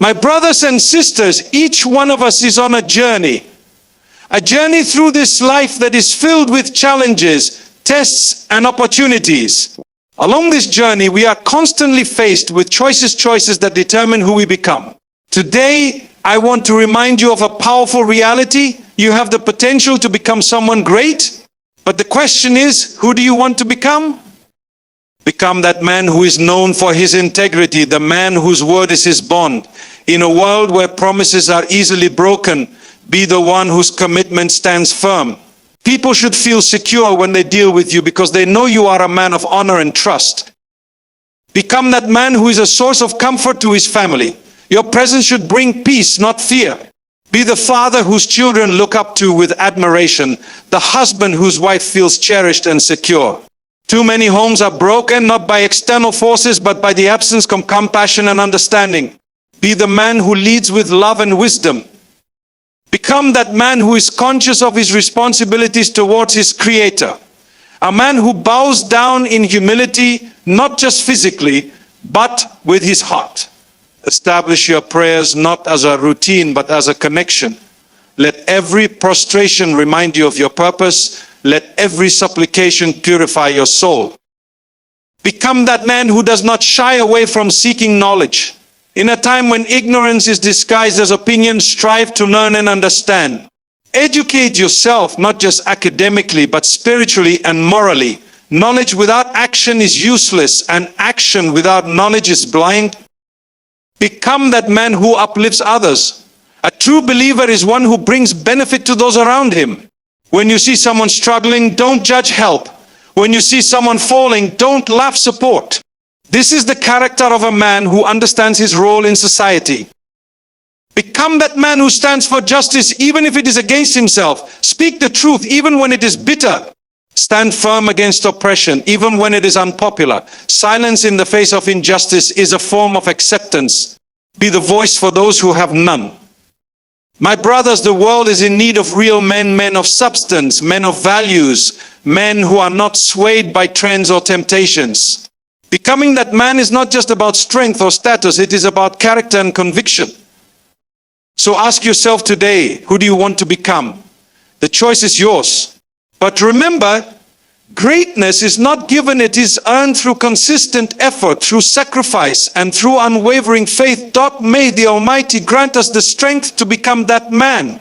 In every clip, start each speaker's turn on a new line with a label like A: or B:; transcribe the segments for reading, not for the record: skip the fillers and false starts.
A: My brothers and sisters, each one of us is on a journey through this life that is filled with challenges, tests, and opportunities. Along this journey, we are constantly faced with choices that determine who we become. Today, I want to remind you of a powerful reality. You have the potential to become someone great, but the question is, who do you want to become? Become that man who is known for his integrity, the man whose word is his bond. In a world where promises are easily broken, be the one whose commitment stands firm. People should feel secure when they deal with you because they know you are a man of honor and trust. Become that man who is a source of comfort to his family. Your presence should bring peace, not fear. Be the father whose children look up to with admiration, the husband whose wife feels cherished and secure. Too many homes are broken not by external forces but by the absence of compassion and understanding. Be the man who leads with love and wisdom. Become that man who is conscious of his responsibilities towards his Creator. A man who bows down in humility, not just physically, but with his heart. Establish your prayers not as a routine but as a connection. Let every prostration remind you of your purpose. Let every supplication purify your soul. Become that man who does not shy away from seeking knowledge. In a time when ignorance is disguised as opinion, strive to learn and understand. Educate yourself, not just academically, but spiritually and morally. Knowledge without action is useless, and action without knowledge is blind. Become that man who uplifts others. A true believer is one who brings benefit to those around him. When you see someone struggling, don't judge, help. When you see someone falling, don't laugh, support. This is the character of a man who understands his role in society. Become that man who stands for justice even if it is against himself. Speak the truth even when it is bitter. Stand firm against oppression even when it is unpopular. Silence in the face of injustice is a form of acceptance. Be the voice for those who have none. My brothers, the world is in need of real men, men of substance, men of values, men who are not swayed by trends or temptations. Becoming that man is not just about strength or status, it is about character and conviction. So ask yourself today, who do you want to become? The choice is yours. But remember, greatness is not given, it is earned through consistent effort, through sacrifice, and through unwavering faith. May the Almighty grant us the strength to become that man.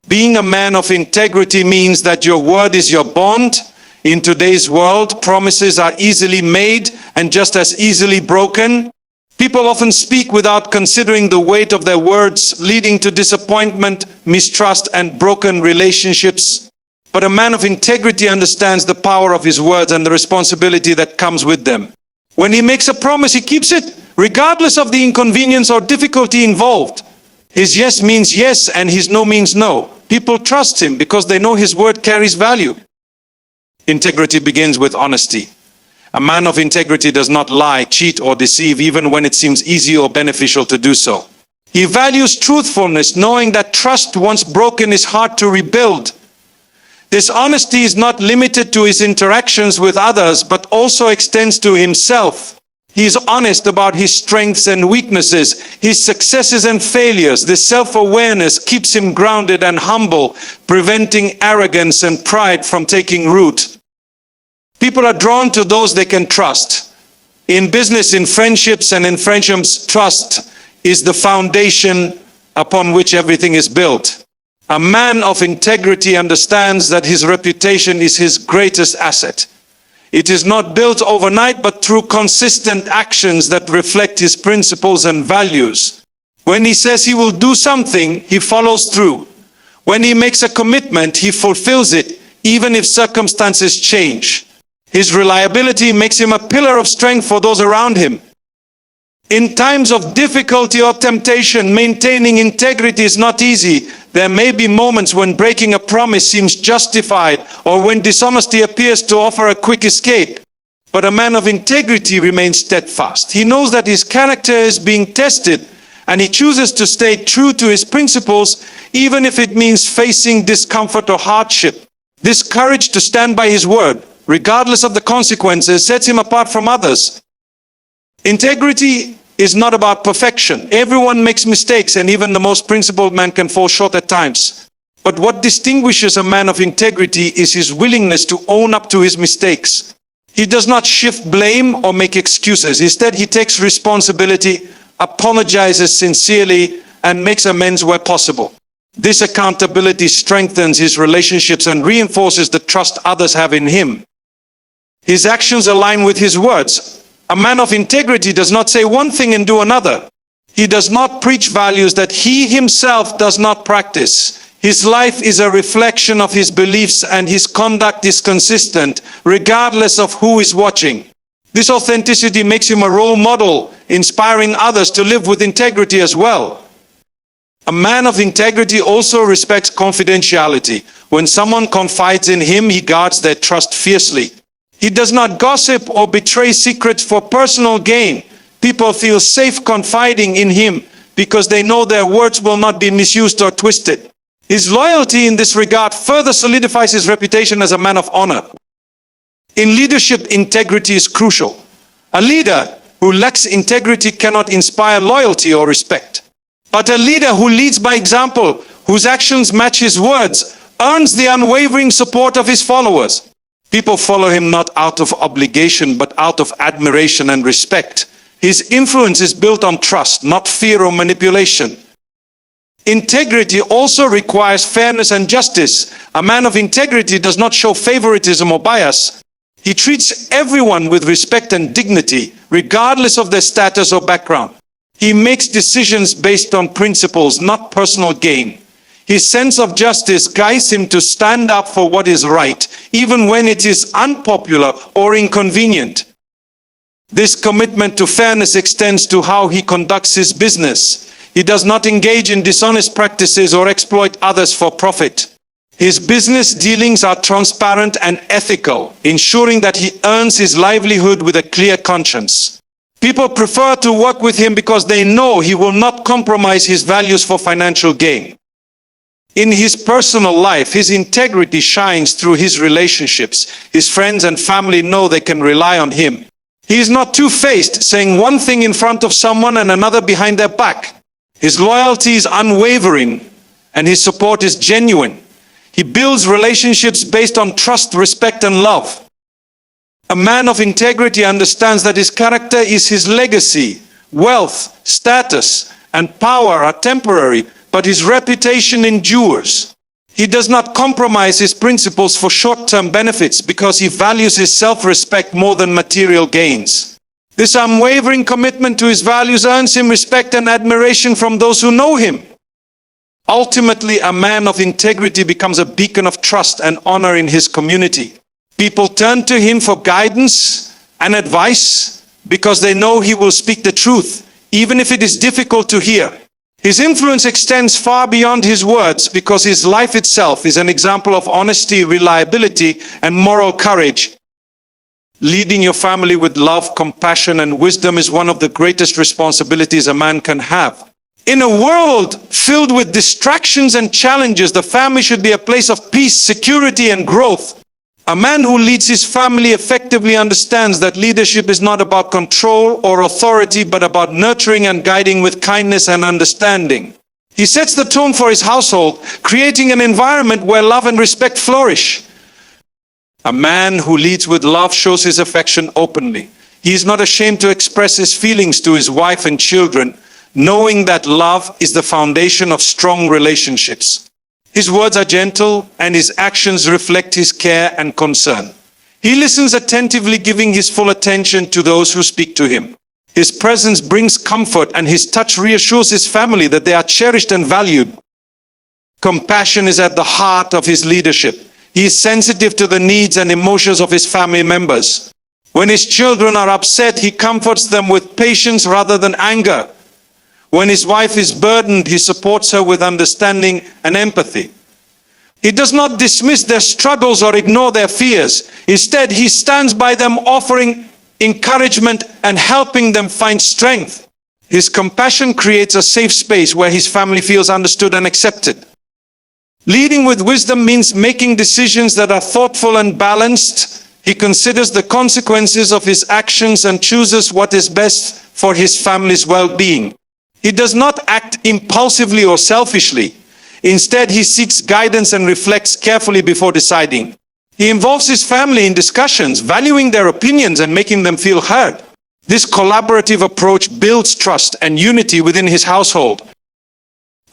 A: Being a man of integrity means that your word is your bond. In today's world, promises are easily made and just as easily broken. People often speak without considering the weight of their words, leading to disappointment, mistrust, and broken relationships. But a man of integrity understands the power of his words and the responsibility that comes with them. When he makes a promise, he keeps it, regardless of the inconvenience or difficulty involved. His yes means yes, and his no means no. People trust him because they know his word carries value. Integrity begins with honesty. A man of integrity does not lie, cheat, or deceive, even when it seems easy or beneficial to do so. He values truthfulness, knowing that trust once broken is hard to rebuild. This honesty is not limited to his interactions with others, but also extends to himself. He is honest about his strengths and weaknesses, his successes and failures. This self-awareness keeps him grounded and humble, preventing arrogance and pride from taking root. People are drawn to those they can trust. In business, in friendships, and in friendships, trust is the foundation upon which everything is built. A man of integrity understands that his reputation is his greatest asset. It is not built overnight, but through consistent actions that reflect his principles and values. When he says he will do something, he follows through. When he makes a commitment, he fulfills it, even if circumstances change. His reliability makes him a pillar of strength for those around him. In times of difficulty or temptation, maintaining integrity is not easy. There may be moments when breaking a promise seems justified, or when dishonesty appears to offer a quick escape. But a man of integrity remains steadfast. He knows that his character is being tested, and he chooses to stay true to his principles, even if it means facing discomfort or hardship. This courage to stand by his word, regardless of the consequences, sets him apart from others. Integrity is not about perfection. Everyone makes mistakes, and even the most principled man can fall short at times. But what distinguishes a man of integrity is his willingness to own up to his mistakes. He does not shift blame or make excuses. Instead, he takes responsibility, apologizes sincerely, and makes amends where possible. This accountability strengthens his relationships and reinforces the trust others have in him. His actions align with his words. A man of integrity does not say one thing and do another. He does not preach values that he himself does not practice. His life is a reflection of his beliefs, and his conduct is consistent, regardless of who is watching. This authenticity makes him a role model, inspiring others to live with integrity as well. A man of integrity also respects confidentiality. When someone confides in him, he guards their trust fiercely. He does not gossip or betray secrets for personal gain. People feel safe confiding in him because they know their words will not be misused or twisted. His loyalty in this regard further solidifies his reputation as a man of honor. In leadership, integrity is crucial. A leader who lacks integrity cannot inspire loyalty or respect. But a leader who leads by example, whose actions match his words, earns the unwavering support of his followers. People follow him not out of obligation, but out of admiration and respect. His influence is built on trust, not fear or manipulation. Integrity also requires fairness and justice. A man of integrity does not show favoritism or bias. He treats everyone with respect and dignity, regardless of their status or background. He makes decisions based on principles, not personal gain. His sense of justice guides him to stand up for what is right, even when it is unpopular or inconvenient. This commitment to fairness extends to how he conducts his business. He does not engage in dishonest practices or exploit others for profit. His business dealings are transparent and ethical, ensuring that he earns his livelihood with a clear conscience. People prefer to work with him because they know he will not compromise his values for financial gain. In his personal life, his integrity shines through his relationships. His friends and family know they can rely on him. He is not two-faced, saying one thing in front of someone and another behind their back. His loyalty is unwavering, and his support is genuine. He builds relationships based on trust, respect, and love. A man of integrity understands that his character is his legacy. Wealth, status, and power are temporary, but his reputation endures. He does not compromise his principles for short-term benefits because he values his self-respect more than material gains. This unwavering commitment to his values earns him respect and admiration from those who know him. Ultimately, a man of integrity becomes a beacon of trust and honor in his community. People turn to him for guidance and advice because they know he will speak the truth, even if it is difficult to hear. His influence extends far beyond his words because his life itself is an example of honesty, reliability, and moral courage. Leading your family with love, compassion, and wisdom is one of the greatest responsibilities a man can have. In a world filled with distractions and challenges, the family should be a place of peace, security, and growth. A man who leads his family effectively understands that leadership is not about control or authority, but about nurturing and guiding with kindness and understanding. He sets the tone for his household, creating an environment where love and respect flourish. A man who leads with love shows his affection openly. He is not ashamed to express his feelings to his wife and children, knowing that love is the foundation of strong relationships. His words are gentle, and his actions reflect his care and concern. He listens attentively, giving his full attention to those who speak to him. His presence brings comfort, and his touch reassures his family that they are cherished and valued. Compassion is at the heart of his leadership. He is sensitive to the needs and emotions of his family members. When his children are upset, he comforts them with patience rather than anger. When his wife is burdened, he supports her with understanding and empathy. He does not dismiss their struggles or ignore their fears. Instead, he stands by them, offering encouragement and helping them find strength. His compassion creates a safe space where his family feels understood and accepted. Leading with wisdom means making decisions that are thoughtful and balanced. He considers the consequences of his actions and chooses what is best for his family's well-being. He does not act impulsively or selfishly. Instead, he seeks guidance and reflects carefully before deciding. He involves his family in discussions, valuing their opinions and making them feel heard. This collaborative approach builds trust and unity within his household.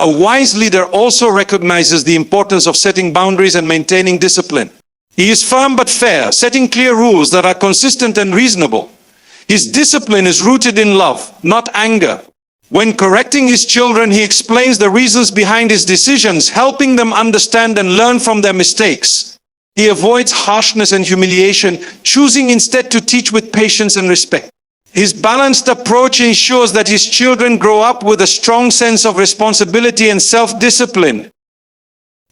A: A wise leader also recognizes the importance of setting boundaries and maintaining discipline. He is firm but fair, setting clear rules that are consistent and reasonable. His discipline is rooted in love, not anger. When correcting his children, he explains the reasons behind his decisions, helping them understand and learn from their mistakes. He avoids harshness and humiliation, choosing instead to teach with patience and respect. His balanced approach ensures that his children grow up with a strong sense of responsibility and self-discipline.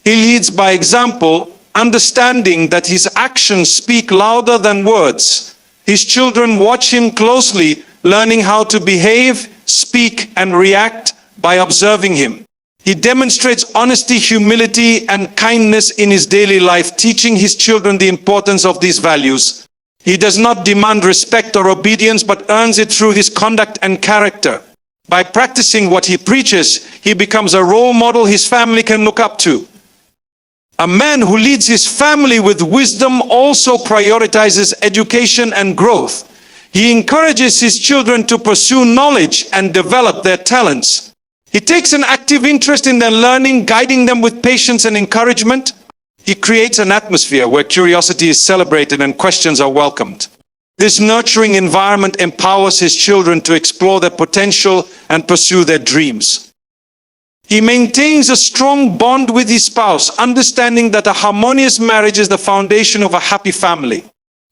A: He leads by example, understanding that his actions speak louder than words. His children watch him closely, learning how to behave, speak, and react by observing him. He demonstrates honesty, humility, and kindness in his daily life, teaching his children the importance of these values. He does not demand respect or obedience, but earns it through his conduct and character. By practicing what he preaches, he becomes a role model his family can look up to. A man who leads his family with wisdom also prioritizes education and growth. He encourages his children to pursue knowledge and develop their talents. He takes an active interest in their learning, guiding them with patience and encouragement. He creates an atmosphere where curiosity is celebrated and questions are welcomed. This nurturing environment empowers his children to explore their potential and pursue their dreams. He maintains a strong bond with his spouse, understanding that a harmonious marriage is the foundation of a happy family.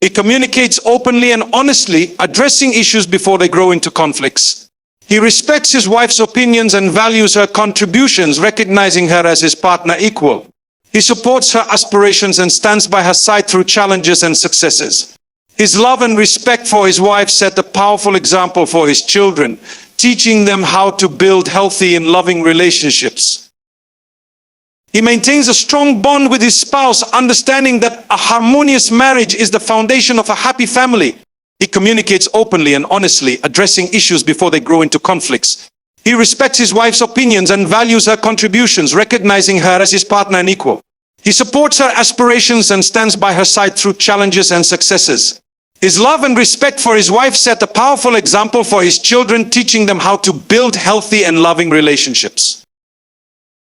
A: He communicates openly and honestly, addressing issues before they grow into conflicts. He respects his wife's opinions and values her contributions, recognizing her as his partner equal. He supports her aspirations and stands by her side through challenges and successes. His love and respect for his wife set a powerful example for his children, teaching them how to build healthy and loving relationships. He maintains a strong bond with his spouse, understanding that a harmonious marriage is the foundation of a happy family. He communicates openly and honestly, addressing issues before they grow into conflicts. He respects his wife's opinions and values her contributions, recognizing her as his partner and equal. He supports her aspirations and stands by her side through challenges and successes. His love and respect for his wife set a powerful example for his children, teaching them how to build healthy and loving relationships.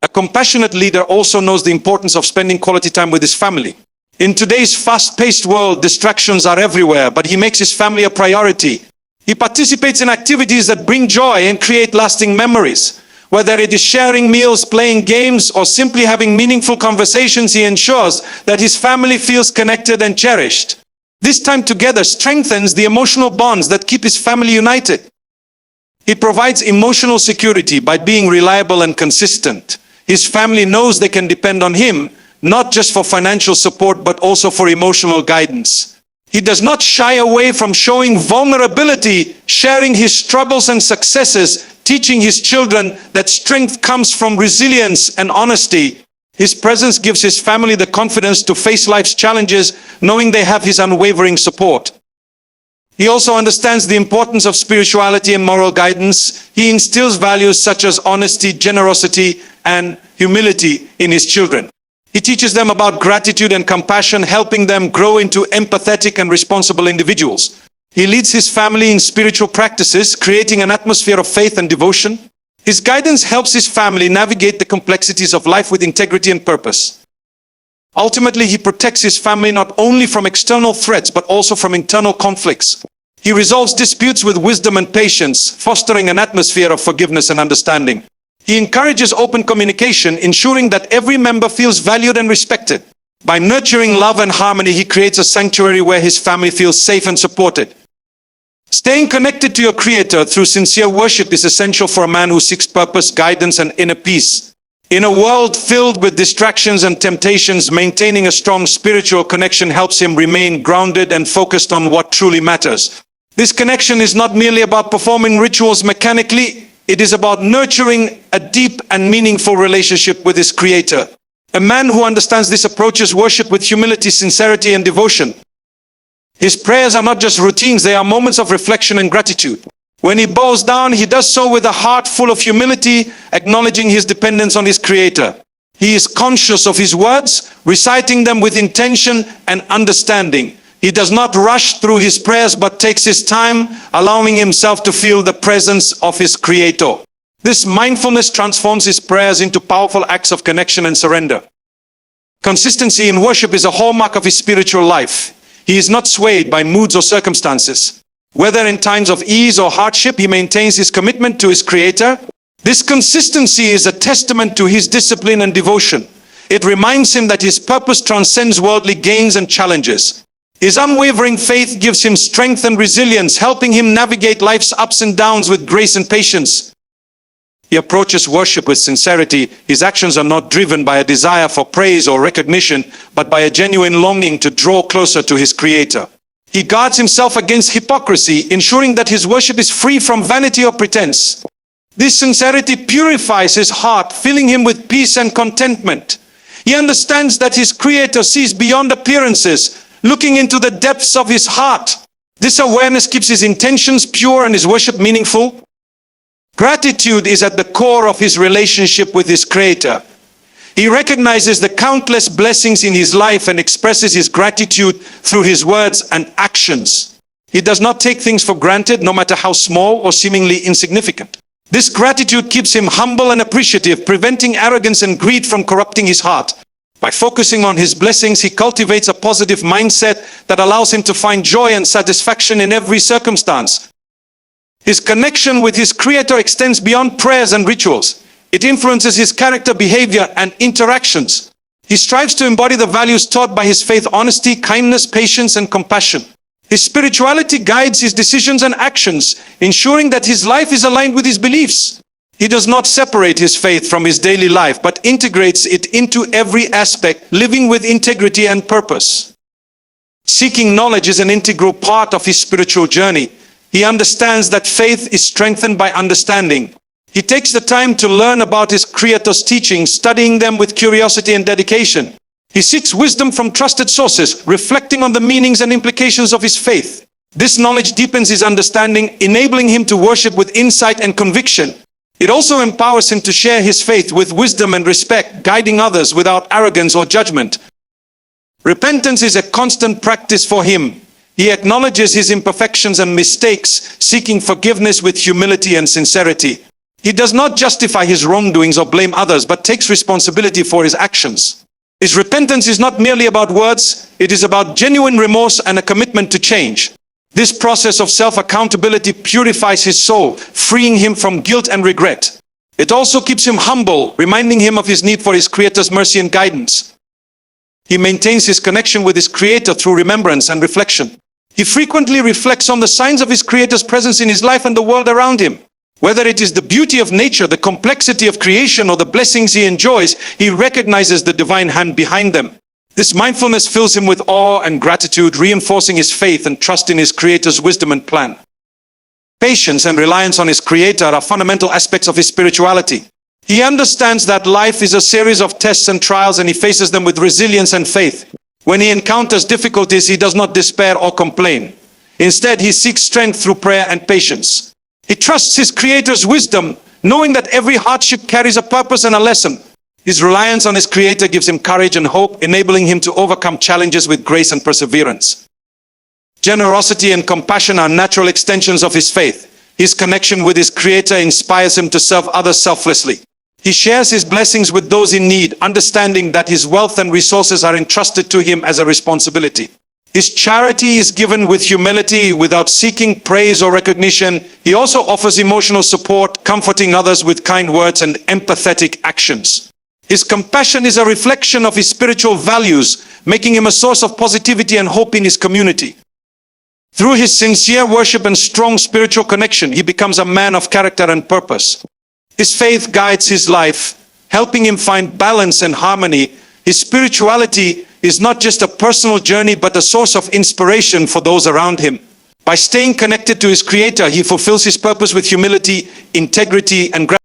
A: A compassionate leader also knows the importance of spending quality time with his family. In today's fast-paced world, distractions are everywhere, but he makes his family a priority. He participates in activities that bring joy and create lasting memories. Whether it is sharing meals, playing games, or simply having meaningful conversations, he ensures that his family feels connected and cherished. This time together strengthens the emotional bonds that keep his family united. He provides emotional security by being reliable and consistent. His family knows they can depend on him, not just for financial support, but also for emotional guidance. He does not shy away from showing vulnerability, sharing his struggles and successes, teaching his children that strength comes from resilience and honesty. His presence gives his family the confidence to face life's challenges, knowing they have his unwavering support. He also understands the importance of spirituality and moral guidance. He instills values such as honesty, generosity, and humility in his children. He teaches them about gratitude and compassion, helping them grow into empathetic and responsible individuals. He leads his family in spiritual practices, creating an atmosphere of faith and devotion. His guidance helps his family navigate the complexities of life with integrity and purpose. Ultimately, he protects his family not only from external threats, but also from internal conflicts. He resolves disputes with wisdom and patience, fostering an atmosphere of forgiveness and understanding. He encourages open communication, ensuring that every member feels valued and respected. By nurturing love and harmony, he creates a sanctuary where his family feels safe and supported. Staying connected to your Creator through sincere worship is essential for a man who seeks purpose, guidance, and inner peace. In a world filled with distractions and temptations, maintaining a strong spiritual connection helps him remain grounded and focused on what truly matters. This connection is not merely about performing rituals mechanically. It is about nurturing a deep and meaningful relationship with his Creator. A man who understands this approaches worship with humility, sincerity, and devotion. His prayers are not just routines, they are moments of reflection and gratitude. When he bows down, he does so with a heart full of humility, acknowledging his dependence on his Creator. He is conscious of his words, reciting them with intention and understanding. He does not rush through his prayers, but takes his time, allowing himself to feel the presence of his Creator. This mindfulness transforms his prayers into powerful acts of connection and surrender. Consistency in worship is a hallmark of his spiritual life. He is not swayed by moods or circumstances. Whether in times of ease or hardship, he maintains his commitment to his Creator. This consistency is a testament to his discipline and devotion. It reminds him that his purpose transcends worldly gains and challenges. His unwavering faith gives him strength and resilience, helping him navigate life's ups and downs with grace and patience. He approaches worship with sincerity. His actions are not driven by a desire for praise or recognition, but by a genuine longing to draw closer to his Creator. He guards himself against hypocrisy, ensuring that his worship is free from vanity or pretense. This sincerity purifies his heart, filling him with peace and contentment. He understands that his Creator sees beyond appearances, looking into the depths of his heart. This awareness keeps his intentions pure and his worship meaningful. Gratitude is at the core of his relationship with his Creator. He recognizes the countless blessings in his life and expresses his gratitude through his words and actions. He does not take things for granted, no matter how small or seemingly insignificant. This gratitude keeps him humble and appreciative, preventing arrogance and greed from corrupting his heart. By focusing on his blessings, he cultivates a positive mindset that allows him to find joy and satisfaction in every circumstance. His connection with his Creator extends beyond prayers and rituals. It influences his character, behavior, and interactions. He strives to embody the values taught by his faith: honesty, kindness, patience, and compassion. His spirituality guides his decisions and actions, ensuring that his life is aligned with his beliefs. He does not separate his faith from his daily life, but integrates it into every aspect, living with integrity and purpose. Seeking knowledge is an integral part of his spiritual journey. He understands that faith is strengthened by understanding. He takes the time to learn about his Creator's teachings, studying them with curiosity and dedication. He seeks wisdom from trusted sources, reflecting on the meanings and implications of his faith. This knowledge deepens his understanding, enabling him to worship with insight and conviction. It also empowers him to share his faith with wisdom and respect, guiding others without arrogance or judgment. Repentance is a constant practice for him. He acknowledges his imperfections and mistakes, seeking forgiveness with humility and sincerity. He does not justify his wrongdoings or blame others, but takes responsibility for his actions. His repentance is not merely about words, it is about genuine remorse and a commitment to change. This process of self-accountability purifies his soul, freeing him from guilt and regret. It also keeps him humble, reminding him of his need for his Creator's mercy and guidance. He maintains his connection with his Creator through remembrance and reflection. He frequently reflects on the signs of his Creator's presence in his life and the world around him. Whether it is the beauty of nature, the complexity of creation, or the blessings he enjoys, he recognizes the divine hand behind them. This mindfulness fills him with awe and gratitude, reinforcing his faith and trust in his Creator's wisdom and plan. Patience and reliance on his Creator are fundamental aspects of his spirituality. He understands that life is a series of tests and trials, and he faces them with resilience and faith. When he encounters difficulties, he does not despair or complain. Instead, he seeks strength through prayer and patience. He trusts his Creator's wisdom, knowing that every hardship carries a purpose and a lesson. His reliance on his Creator gives him courage and hope, enabling him to overcome challenges with grace and perseverance. Generosity and compassion are natural extensions of his faith. His connection with his Creator inspires him to serve others selflessly. He shares his blessings with those in need, understanding that his wealth and resources are entrusted to him as a responsibility. His charity is given with humility, without seeking praise or recognition. He also offers emotional support, comforting others with kind words and empathetic actions. His compassion is a reflection of his spiritual values, making him a source of positivity and hope in his community. Through his sincere worship and strong spiritual connection, he becomes a man of character and purpose. His faith guides his life, helping him find balance and harmony. His spirituality is not just a personal journey, but a source of inspiration for those around him. By staying connected to his Creator, he fulfills his purpose with humility, integrity, and gratitude.